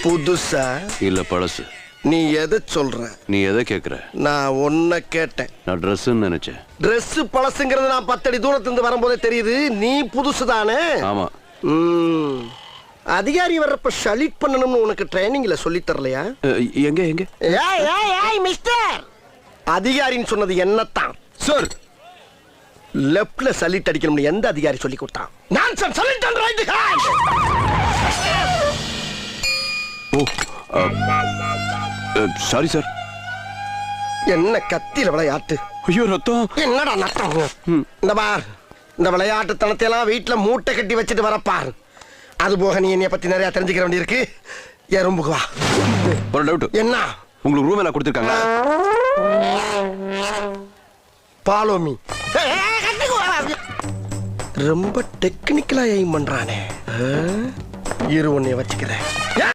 புதுசா இல்ல பழசு. நீ எதை சொல்ற? நீ எதை கேக்குற? நான் ஒன்ன கேட்டேன். நான் ட்ரெஸ்ன்னு நினைச்சேன். Dress பழசுங்கிறது நான் 10 அடி தூரத்துல இருந்து வரும்போதே தெரியுது. நீ புதுசு தானே? ஆமா. அதிகாரி வர்றப்ப ஷலிட் பண்ணணும்னு உனக்கு ட்ரைனிங்ல சொல்லி தரலையா? எங்க எங்க? ஏய் மிஸ்டர், அதிகாரின்னு சொன்னது என்னத்தான் சார். லெஃப்ட்ல சலிட் அடிக்கணும்னு எந்த அதிகாரி சொல்லி கொடுத்தான்? Nonsense. Salute and right hand. Oh sorry sir. என்ன கத்தியில விளையாட்டு? ஐயோ ரத்தம். என்னடா நட்டம்? இந்த பார், இந்த விளையாட்டு தனத்தை எல்லாம் வீட்டுல மூட்டை கட்டி வச்சுட்டு வரப்பார். அது போக நீ என்னைய பத்தி நிறைய தெரிஞ்சுக்கிற வேண்டியிருக்கு. எறும்புக்கு வா. ஒரு டவுட். என்ன? உங்களுக்கு ரூம் எல்லாம் கொடுத்துருக்காங்க? Follow me. ரொம்ப டெக்னிக்கலா எய்ம் பண்றானே. இரு உன்னைய வச்சுக்கிறேன்.